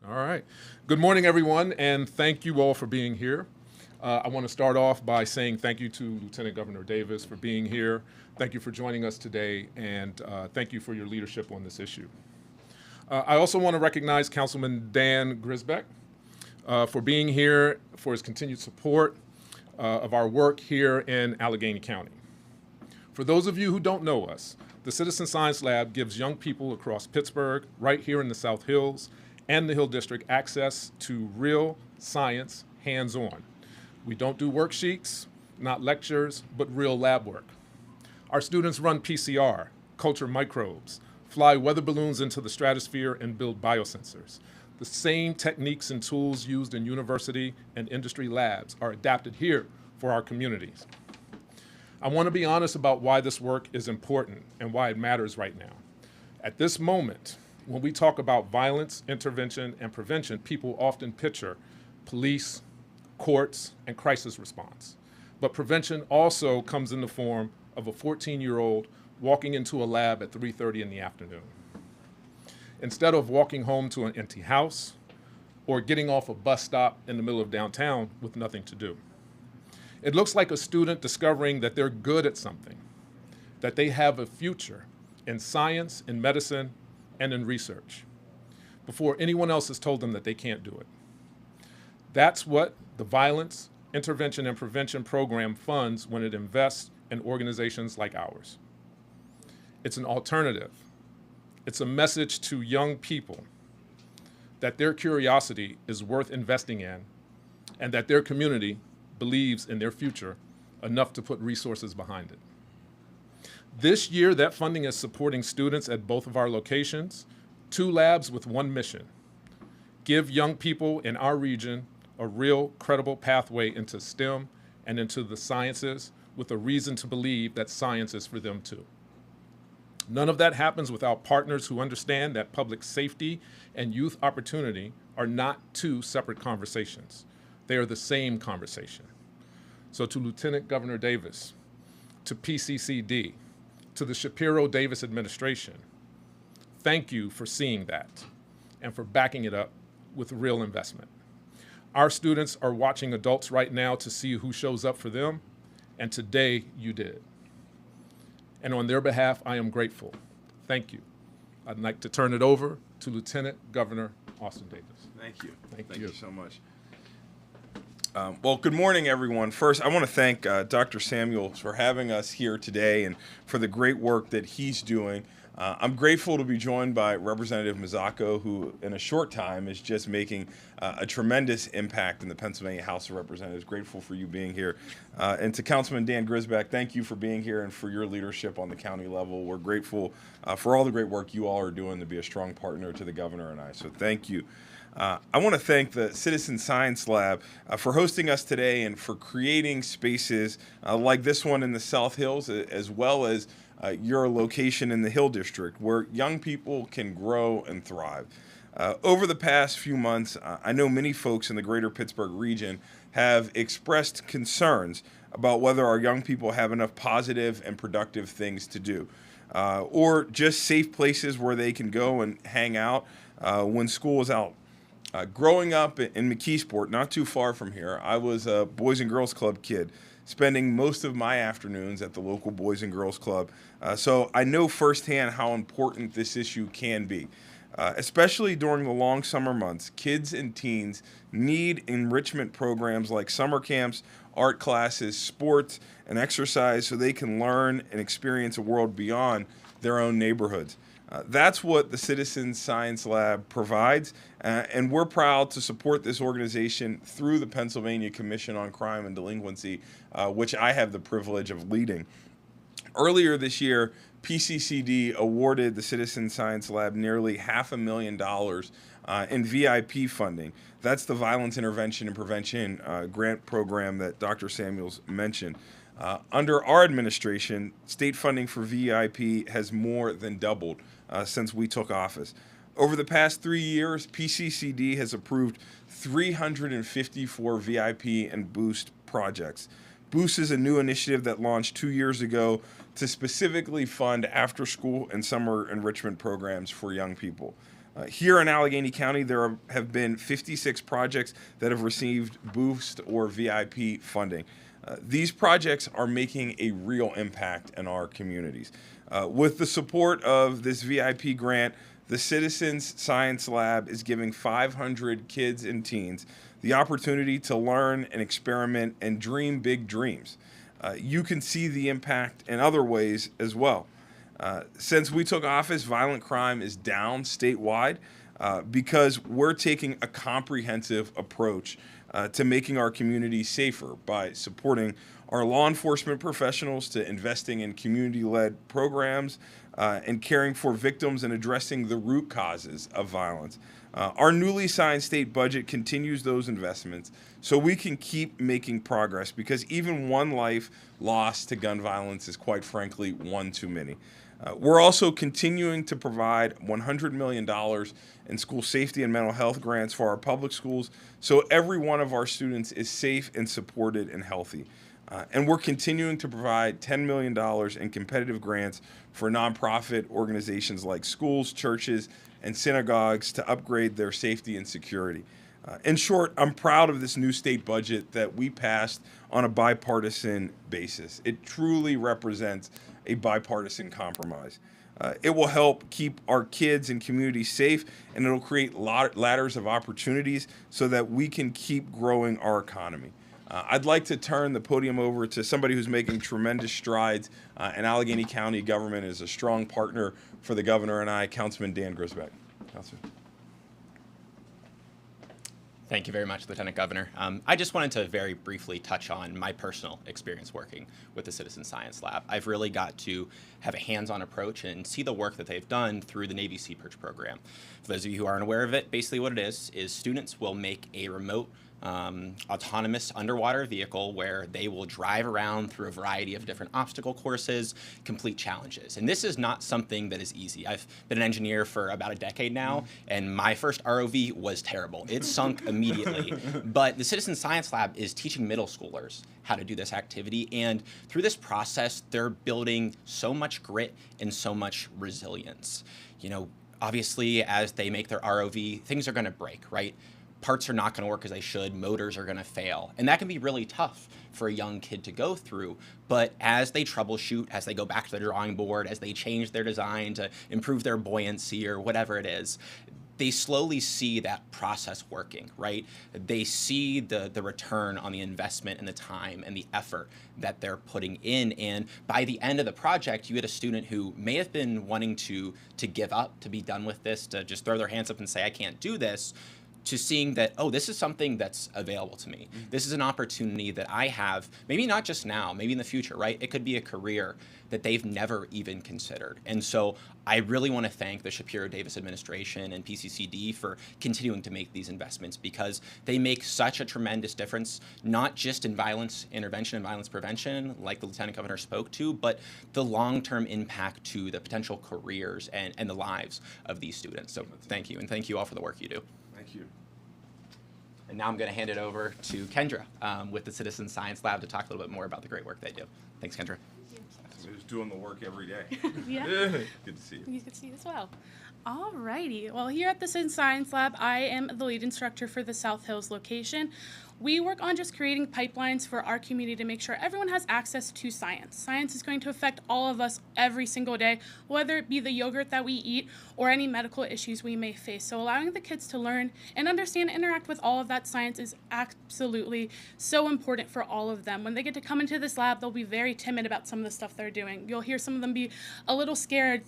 All right. Good morning, everyone, and thank you all for being here. I want to start off by saying thank you to Lieutenant Governor Davis for being here. Thank you for joining us today, and thank you for your leadership on this issue. I also want to recognize Councilman Dan Grisbeck for being here, for his continued support of our work here in Allegheny County. For those of you who don't know us, the Citizen Science Lab gives young people across Pittsburgh, right here in the South Hills, and the Hill District access to real science hands-on. We don't do worksheets, not lectures, but real lab work. Our students run PCR, culture microbes, fly weather balloons into the stratosphere, and build biosensors. The same techniques and tools used in university and industry labs are adapted here for our communities. I want to be honest about why this work is important and why it matters right now. At this moment, when we talk about violence, intervention, and prevention, people often picture police, courts, and crisis response. But prevention also comes in the form of a 14-year-old walking into a lab at 3:30 in the afternoon. Instead of walking home to an empty house or getting off a bus stop in the middle of downtown with nothing to do. It looks like a student discovering that they're good at something, that they have a future in science, in medicine, and in research, before anyone else has told them that they can't do it. That's what the Violence, Intervention, and Prevention Program funds when it invests in organizations like ours. It's an alternative. It's a message to young people that their curiosity is worth investing in and that their community believes in their future enough to put resources behind it. This year, that funding is supporting students at both of our locations, 2 labs with 1 mission: give young people in our region a real, credible pathway into STEM and into the sciences with a reason to believe that science is for them too. None of that happens without partners who understand that public safety and youth opportunity are not 2 separate conversations. They are the same conversation. So to Lieutenant Governor Davis, to PCCD, to the Shapiro-Davis administration, thank you for seeing that and for backing it up with real investment. Our students are watching adults right now to see who shows up for them, and today you did. And on their behalf, I am grateful. Thank you. I'd like to turn it over to Lieutenant Governor Austin Davis. Thank you. Thank you so much. Well, good morning, everyone. First, I want to thank Dr. Samuels for having us here today and for the great work that he's doing. I'm grateful to be joined by Representative Mazzocco, who in a short time is just making a tremendous impact in the Pennsylvania House of Representatives. Grateful for you being here. And to Councilman Dan Grisbeck, thank you for being here and for your leadership on the county level. We're grateful for all the great work you all are doing to be a strong partner to the governor and I. So thank you. I want to thank the Citizen Science Lab for hosting us today and for creating spaces like this one in the South Hills, as well as your location in the Hill District, where young people can grow and thrive. Over the past few months, I know many folks in the greater Pittsburgh region have expressed concerns about whether our young people have enough positive and productive things to do, or just safe places where they can go and hang out when school is out. Growing up in McKeesport, not too far from here, I was a Boys and Girls Club kid, spending most of my afternoons at the local Boys and Girls Club. So I know firsthand how important this issue can be. Especially during the long summer months, kids and teens need enrichment programs like summer camps, art classes, sports, and exercise so they can learn and experience a world beyond their own neighborhoods. That's what the Citizen Science Lab provides, and we're proud to support this organization through the Pennsylvania Commission on Crime and Delinquency, which I have the privilege of leading. Earlier this year, PCCD awarded the Citizen Science Lab nearly $500,000 in VIP funding. That's the Violence Intervention and Prevention grant program that Dr. Samuels mentioned. Under our administration, state funding for VIP has more than doubled since we took office. Over the past 3 years, PCCD has approved 354 VIP and Boost projects. Boost is a new initiative that launched 2 years ago to specifically fund after-school and summer enrichment programs for young people. Here in Allegheny County, there have been 56 projects that have received Boost or VIP funding. These projects are making a real impact in our communities. With the support of this VIP grant, the Citizens Science Lab is giving 500 kids and teens the opportunity to learn and experiment and dream big dreams. You can see the impact in other ways as well. Since we took office, violent crime is down statewide because we're taking a comprehensive approach to making our community safer by supporting our law enforcement professionals, to investing in community-led programs, and caring for victims and addressing the root causes of violence. Our newly signed state budget continues those investments so we can keep making progress, because even one life lost to gun violence is, quite frankly, one too many. We're also continuing to provide $100 million in school safety and mental health grants for our public schools so every one of our students is safe and supported and healthy. And we're continuing to provide $10 million in competitive grants for nonprofit organizations like schools, churches, and synagogues to upgrade their safety and security. In short, I'm proud of this new state budget that we passed on a bipartisan basis. It truly represents a bipartisan compromise. It will help keep our kids and communities safe, and it'll create ladders of opportunities so that we can keep growing our economy. I'd like to turn the podium over to somebody who's making tremendous strides in Allegheny County government, is a strong partner for the governor and I, Councilman Dan Grisbeck. Councilman. Thank you very much, Lieutenant Governor. I just wanted to very briefly touch on my personal experience working with the Citizen Science Lab. I've really got to have a hands-on approach and see the work that they've done through the Navy Sea Perch program. For those of you who aren't aware of it, basically what it is students will make a remote autonomous underwater vehicle where they will drive around through a variety of different obstacle courses, complete challenges. And this is not something that is easy. I've been an engineer for about a decade now, and my first ROV was terrible. It sunk immediately. But the Citizen Science Lab is teaching middle schoolers how to do this activity, and through this process, they're building so much grit and so much resilience. You know, obviously, as they make their ROV, things are gonna break, right? Parts are not going to work as they should, motors are going to fail. And that can be really tough for a young kid to go through. But as they troubleshoot, as they go back to the drawing board, as they change their design to improve their buoyancy or whatever it is, they slowly see that process working, right? They see the return on the investment and the time and the effort that they're putting in. And by the end of the project, you get a student who may have been wanting to give up, to be done with this, to just throw their hands up and say, I can't do this, to seeing that, oh, this is something that's available to me. This is an opportunity that I have, maybe not just now, maybe in the future, right? It could be a career that they've never even considered. And so I really want to thank the Shapiro-Davis administration and PCCD for continuing to make these investments, because they make such a tremendous difference, not just in violence intervention and violence prevention, like the Lieutenant Governor spoke to, but the long-term impact to the potential careers and the lives of these students. So thank you, and thank you all for the work you do. Thank you. And now I'm going to hand it over to Kendra with the Citizen Science Lab to talk a little bit more about the great work they do. Thanks, Kendra. Who's doing the work every day. Yeah. Good to see you. You can see as well. Alrighty. Well, here at the Citizen Science Lab, I am the lead instructor for the South Hills location. We work on just creating pipelines for our community to make sure everyone has access to science. Science is going to affect all of us every single day, whether it be the yogurt that we eat or any medical issues we may face. So allowing the kids to learn and understand and interact with all of that science is absolutely so important for all of them. When they get to come into this lab, they'll be very timid about some of the stuff they're doing. You'll hear some of them be a little scared,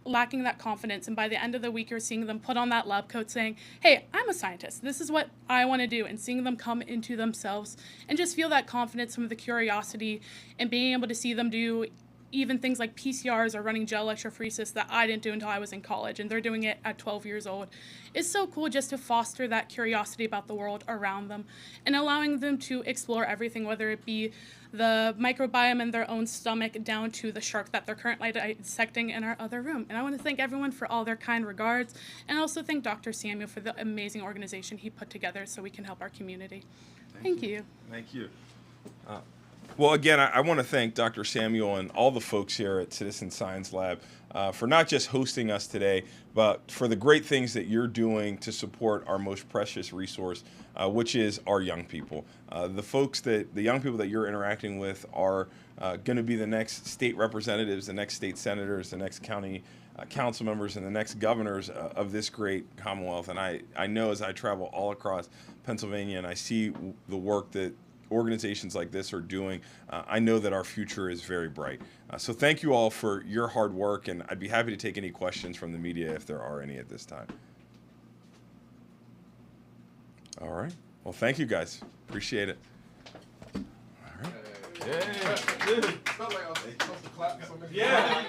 lacking that confidence, and by the end of the week, you're seeing them put on that lab coat saying, hey, I'm a scientist. This is what I want to do, and seeing them come into themselves and just feel that confidence, some of the curiosity, and being able to see them do even things like PCRs or running gel electrophoresis that I didn't do until I was in college, and they're doing it at 12 years old. It's so cool just to foster that curiosity about the world around them and allowing them to explore everything, whether it be the microbiome in their own stomach down to the shark that they're currently dissecting in our other room. And I want to thank everyone for all their kind regards, and also thank Dr. Samuel for the amazing organization he put together so we can help our community. Thank you. Thank you. Well, again, I want to thank Dr. Samuel and all the folks here at Citizen Science Lab for not just hosting us today, but for the great things that you're doing to support our most precious resource, which is our young people. The young people that you're interacting with are going to be the next state representatives, the next state senators, the next county council members, and the next governors of this great Commonwealth. And I know as I travel all across Pennsylvania and I see the work that organizations like this are doing, I know that our future is very bright. So thank you all for your hard work, and I'd be happy to take any questions from the media if there are any at this time. All right. Well, thank you guys. Appreciate it. All right. Yeah.